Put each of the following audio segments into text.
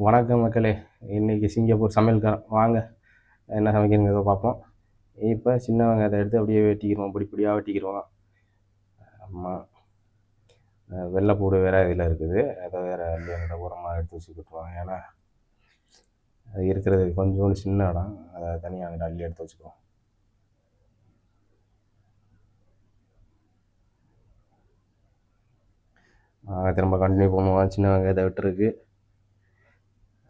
வணக்கம் மக்களே! இன்னைக்கு சிங்கப்பூர் சமையல்காரன். வாங்க என்ன சமைக்கிறதுங்கிறத பார்ப்போம். இப்போ சின்ன வெங்காயத்த எடுத்து அப்படியே வெட்டிக்கிருவோம். பொடி பொடியா வெட்டிக்கிருவோம். ஆமா. வெள்ளை பூடு வேற இதில் இருக்குது. அதை வேற அள்ளி அங்கிட்ட ஓரமாக எடுத்து வச்சுக்கிட்டுருவோம். ஏன்னா அது இருக்கிறது கொஞ்சோண்டு சின்ன இடம். அதை தனியாக அங்கிட்ட அள்ளி எடுத்து வச்சுக்குவோம். திரும்ப கண்டினியூ பண்ணுவோம். சின்ன வெங்காயத்தை வெட்டுருக்கு.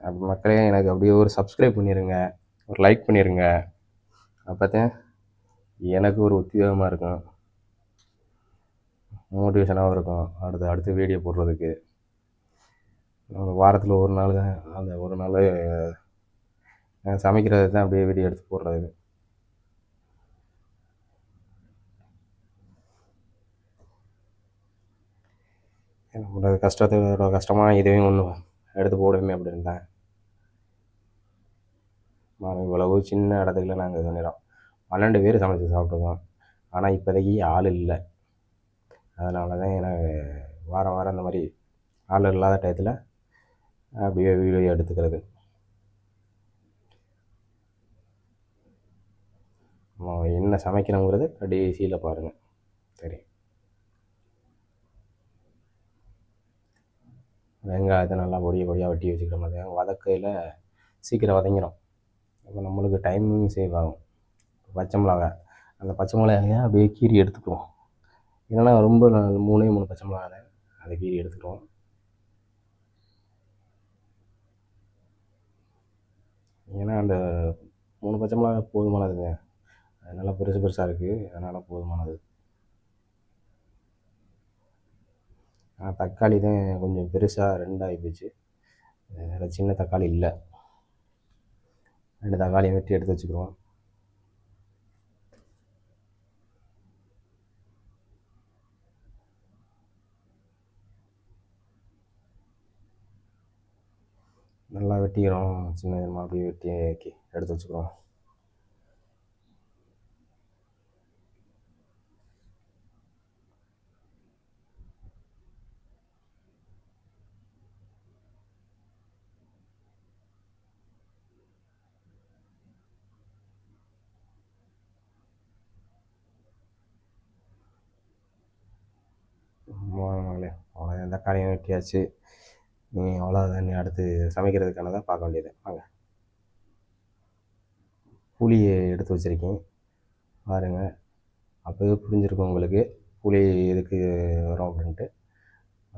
அப்படி மக்களே எனக்கு அப்படியே ஒரு சப்ஸ்கிரைப் பண்ணிடுங்க, ஒரு லைக் பண்ணிடுங்க. அப்போத்தான் எனக்கு ஒரு உத்வேகமாக இருக்கும், மோட்டிவேஷனாகவும் இருக்கும் அடுத்து வீடியோ போடுறதுக்கு. வாரத்தில் ஒரு நாள் தான், அந்த ஒரு நாள் சமைக்கிறது தான் அப்படியே வீடியோ எடுத்து போடுறது. என்னோட கஷ்டத்தோட கஷ்டமாக இதையும் ஒன்று எடுத்து போடுமே அப்படின்னு தான். இவ்வளவு சின்ன இடத்துக்குள்ள நாங்கள் இது பண்ணிடுறோம். 12 பேர் சமைச்சு சாப்பிட்ருக்கோம். ஆனால் இப்போதைக்கு ஆள் இல்லை. அதனால தான் எனக்கு வாரம் வாரம் இந்த மாதிரி ஆள் இல்லாத டயத்தில் அப்படியே வீடியோ எடுத்துக்கிறது. என்ன சமைக்கணுங்கிறது கடைசியில் பாருங்கள், சரி. வெங்காயத்தை நல்லா பொடியாக வெட்டி வச்சுக்கிற மாதிரி வதக்கையில் சீக்கிரம் வதங்கிடும். இப்போ நம்மளுக்கு டைமிங் சேவ் ஆகும். பச்சை மிளகாய், அந்த பச்சை மிளகாயை அப்படியே கீறி எடுத்துக்குவோம். இல்லைன்னா ரொம்ப 3 பச்சை மிளகாய் அதை கீறி எடுத்துக்குவோம். ஏன்னா அந்த 3 பச்சை மிளகாய் போதுமானதுங்க. அது நல்லா பெருசாக இருக்குது, அதனால் போதுமானது. தக்காளி தான் கொஞ்சம் பெருசாக 2 ஆகிப்போச்சு. வேறு சின்ன தக்காளி இல்லை. 2 தக்காளியை வெட்டி எடுத்து வச்சுக்கிடுவோம். நல்லா வெட்டிக்கிறோம். சின்ன அப்படியே வெட்டி எடுத்து வச்சுக்கிறோம். அவ்வளோ தக்காளியும் வெட்டியாச்சு. அவ்வளோதான். அடுத்து சமைக்கிறதுக்கானதான் பார்க்க வேண்டியது. வாங்க. புளியை எடுத்து வச்சுருக்கேன் பாருங்கள். அப்போவே புரிஞ்சிருக்கும் உங்களுக்கு புளி எதுக்கு வரும் அப்படின்ட்டு.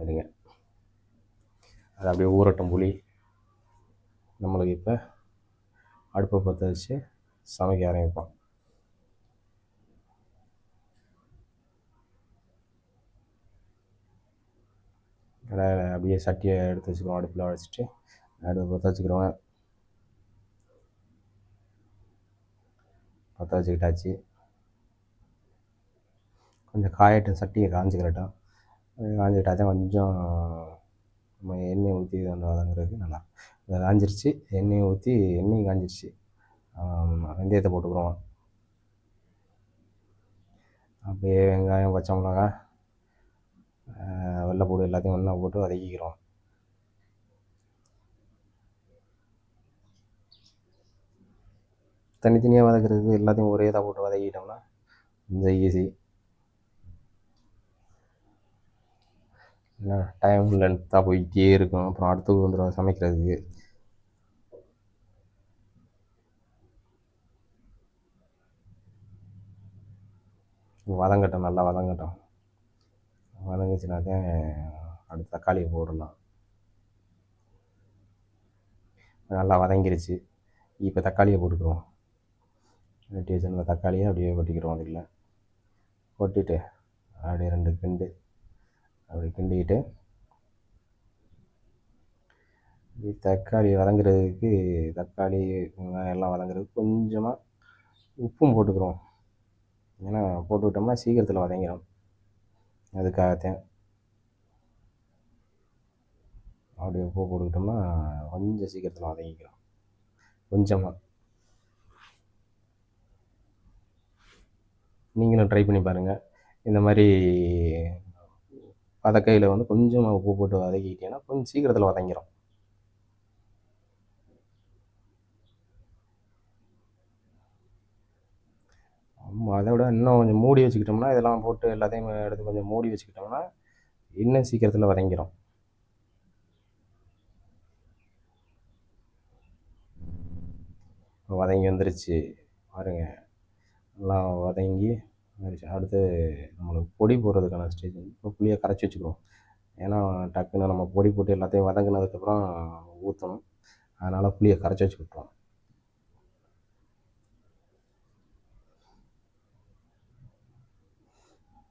அதுங்க அது அப்படியே ஊறட்டும் புளி. நம்மளுக்கு இப்போ அடுப்பை பற்ற வச்சு சமைக்க ஆரம்பிப்போம். அப்படியே சட்டியை எடுத்து வச்சுக்கிறோம். அடுப்பில் வச்சுட்டு அடுப்பை பற்ற வச்சுக்கிறோம். பற்ற வச்சுக்கிட்டாச்சு. கொஞ்சம் காயட்டும், சட்டியை காஞ்சிக்கிறட்டும். காஞ்சிக்கிட்டா தான் கொஞ்சம் நம்ம எண்ணெய் ஊற்றி வதங்குறதுக்கு நல்லா. இதை காஞ்சிருச்சு. எண்ணெயை ஊற்றி எண்ணெயும் காஞ்சிருச்சு. வெந்தயத்தை போட்டுக்கிறோம். அப்படியே வெங்காயம், பச்சை மிளகாய், வெள்ளைப்பூடு எல்லாத்தையும் ஒன்றா போட்டு வதக்கிக்கிறோம். தனித்தனியாக வதக்குறதுக்கு எல்லாத்தையும் ஒரே இதாக போட்டு வதக்கிட்டோம்னா கொஞ்சம் ஈஸி. டைம் லென்த்தாக போயிட்டே இருக்கும். அப்புறம் அடுத்து வந்துடும் சமைக்கிறதுக்கு. வதங்கட்டும், நல்லா வதங்கட்டும். வதங்கிச்சுனாதான் அடுத்து தக்காளியை போடலாம். நல்லா வதங்கிருச்சு. இப்போ தக்காளியை போட்டுக்கிறோம். வெட்டி வச்சுருந்த தக்காளியை அப்படியே கொட்டிக்கிறோம். அதில் கொட்டிட்டு அப்படியே 2 கிண்டு அப்படி கிண்டிக்கிட்டு தக்காளி வதங்குறதுக்கு, தக்காளி வெங்காயம் எல்லாம் வதங்குறதுக்கு கொஞ்சமாக உப்பும் போட்டுக்கிறோம். ஏன்னா போட்டுக்கிட்டோம்னா சீக்கிரத்தில் வதங்கிடும். அதுக்காகத்தான் அப்படியே உப்பு போட்டுக்கிட்டோம்னா கொஞ்சம் சீக்கிரத்தில் வதங்கிக்கிறோம். கொஞ்சமாக நீங்களும் ட்ரை பண்ணி பாருங்கள். இந்த மாதிரி வதக்கையில் கொஞ்சமாக உப்பு போட்டு வதக்கிக்கிட்டீங்கன்னா கொஞ்சம் சீக்கிரத்தில் வதங்கிடும். அதை விட இன்னும் கொஞ்சம் மூடி வச்சுக்கிட்டோம்னா, இதெல்லாம் போட்டு எல்லாத்தையும் எடுத்து கொஞ்சம் மூடி வச்சுக்கிட்டோம்னா, இன்னும் சீக்கிரத்தில் வதங்கிரும். வதங்கி வந்துருச்சு பாருங்க. எல்லாம் வதங்கி வந்துருச்சு. அடுத்து நம்மளுக்கு பொடி போடுறதுக்கான ஸ்டேஜ். இப்போ புளியை கரைச்சி வச்சுக்குவோம். ஏன்னா டக்குன்னு நம்ம பொடி போட்டு எல்லாத்தையும் வதங்கினதுக்கப்புறம் ஊற்றணும். அதனால் புளியை கரைச்சி வச்சுக்கிட்டோம்.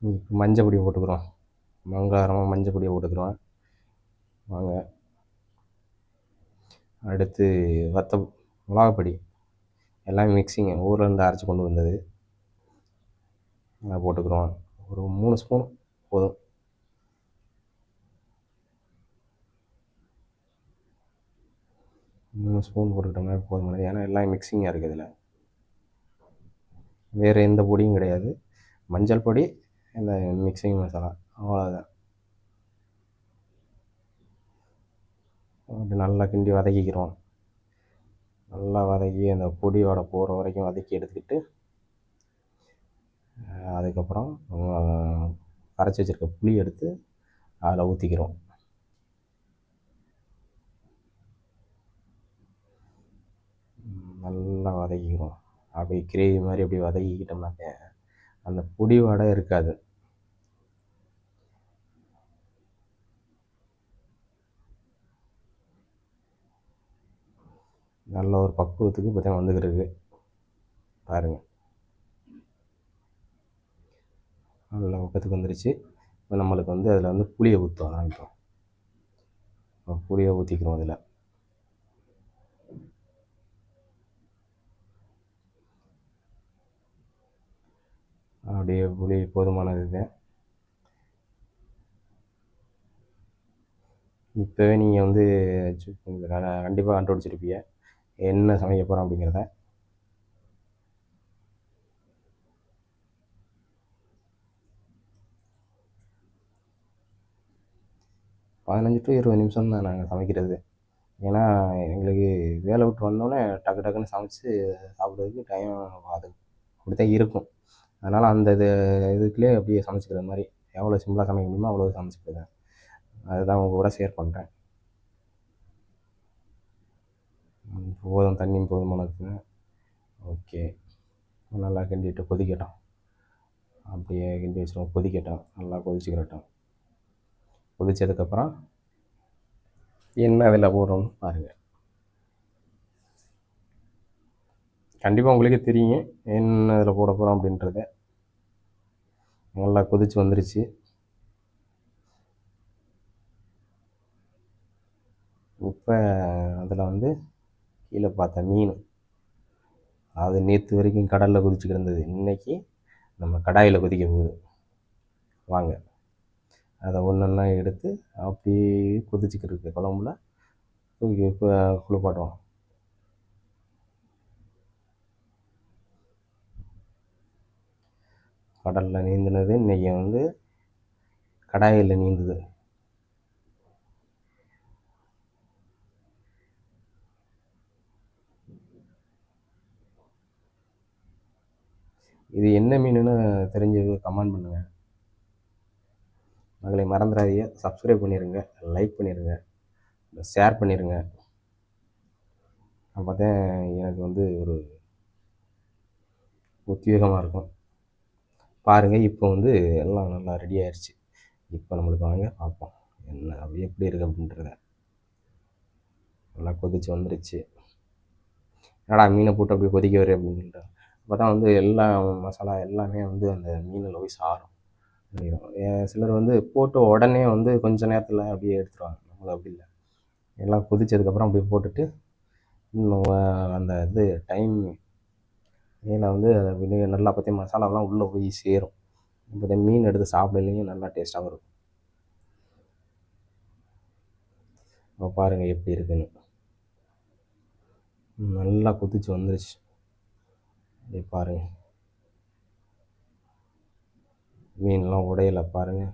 இப்போ மஞ்சள் பொடியை போட்டுக்கிறோம். மங்காரமாக மஞ்சள் பொடியை போட்டுக்கிறோம். வாங்க. அடுத்து மிளகாப்பொடி எல்லாமே மிக்சிங்க, ஊர்லேருந்து அரைச்சி கொண்டு வந்தது. அதை போட்டுக்கிறோம். ஒரு 3 ஸ்பூன் போதும். ஸ்பூன் போட்டுக்கிட்டோம்னா போதுமானது. ஏன்னா எல்லாம் மிக்சிங்காக இருக்குது இதில். வேறு எந்த பொடியும் கிடையாது. மஞ்சள் பொடி, இந்த மிக்சிங் மசாலா, அவ்வளோதான். அப்படி நல்லா கிண்டி வதக்கிக்கிறோம். நல்லா வதக்கி அந்த பொடியோட போகிற வரைக்கும் வதக்கி எடுத்துக்கிட்டு, அதுக்கப்புறம் கரைச்சி வச்சுருக்க புளி எடுத்து அதில் ஊற்றிக்கிறோம். நல்லா வதக்கிக்கிறோம். அப்படி கிரேவி மாதிரி அப்படி வதக்கிக்கிட்டோம்னாக்க அந்த பொடி வாடை இருக்காது. நல்ல ஒரு பக்குவத்துக்கு இப்போ தான் வந்துக்கிருக்கு பாருங்கள். நல்ல பக்கத்துக்கு வந்துருச்சு. இப்போ நம்மளுக்கு வந்து அதில் வந்து புளியை ஊற்றுவோம். இப்போ புளியை ஊற்றிக்கிறோம் அதில். அப்படியே புளி போதுமானது தான். இப்போவே நீங்கள் வந்து கண்டிப்பாக கண்டுபிடிச்சிருப்பீங்க என்ன சமைக்க போகிறோம் அப்படிங்கிறத. பதினஞ்சு டு 20 நிமிஷம் தான் நாங்கள் சமைக்கிறது. ஏன்னா எங்களுக்கு வேலை விட்டு வந்தோடனே டக்கு டக்குன்னு சமைச்சு சாப்பிட்றதுக்கு டைம் அது அப்படி தான் இருக்கும். அதனால் அந்த இதுக்குள்ளே அப்படியே சமைச்சிக்கிற மாதிரி எவ்வளோ சிம்பிளாக சமைக்க முடியுமோ அவ்வளோ சமைச்சிக்கிறேன். அதுதான் உங்கள் கூட ஷேர் பண்ணுறேன். போதும், தண்ணி போதுமானதுங்க. ஓகே, நல்லா கிண்டிட்டு கொதிக்கட்டும். அப்படியே கிண்டி வச்சுருவோம். கொதிக்கட்டும், நல்லா கொதிச்சுக்கிறட்டும். கொதித்ததுக்கப்புறம் என்ன அதில் போடுறோம்னு பாருங்கள். கண்டிப்பாக உங்களுக்கே தெரியும் என்ன அதில் போட போகிறோம் அப்படின்றத. நல்லா கொதித்து வந்துருச்சு. இப்போ அதில் வந்து கீழே பார்த்த மீன், அதாவது நேற்று வரைக்கும் கடலில் கொதிச்சுக்கிட்டு இருந்தது, இன்றைக்கி நம்ம கடாயில் கொதிக்க போகுது. வாங்க, அதை ஒன்றொன்னா எடுத்து அப்படியே கொதிச்சுக்கிட்டு இருக்க குழம்புல தூக்கி குளிப்பாட்டுவோம். கடலில் நீந்தினது இன்றைக்கி வந்து கடாயில் நீந்துது. இது என்ன மீனுன்னு தெரிஞ்சு கமெண்ட் பண்ணுங்கள். மகளை மறந்துடாதீங்க, சப்ஸ்கிரைப் பண்ணிடுங்க, லைக் பண்ணிடுங்க, ஷேர் பண்ணிடுங்க. அப்போ தான் எனக்கு வந்து ஒரு உத்வேகமாக இருக்கும். பாருங்கள், இப்போ வந்து எல்லாம் நல்லா ரெடி ஆயிடுச்சு. இப்போ நம்மளுக்கு வாங்க பார்ப்போம் என்ன அப்படி எப்படி இருக்குது அப்படின்றத. நல்லா கொதிச்சு வந்துருச்சு. என்னடா மீனை போட்டு அப்படியே கொதிக்க வரு அப்படின்ட்டு. அப்போ தான் வந்து எல்லா மசாலா எல்லாமே வந்து அந்த மீனில் போய் சாரும். சிலர் வந்து போட்டு உடனே வந்து கொஞ்சம் நேரத்தில் அப்படியே எடுத்துருவாங்க. நம்மளுக்கு அப்படி இல்லை. எல்லாம் கொதிச்சதுக்கப்புறம் அப்படியே போட்டுட்டு இன்னும் அந்த இது டைம் மீனை வந்து நல்லா பற்றி மசாலாலாம் உள்ளே போய் சேரும். இப்போ மீன் எடுத்து சாப்பிடலையும் நல்லா டேஸ்ட்டாகவும் இருக்கும். இப்போ பாருங்கள் எப்படி இருக்குன்னு. நல்லா கொதிச்சு வந்துருச்சு. அப்படியே பாருங்கள், மீன்லாம் உடையலை பாருங்கள்.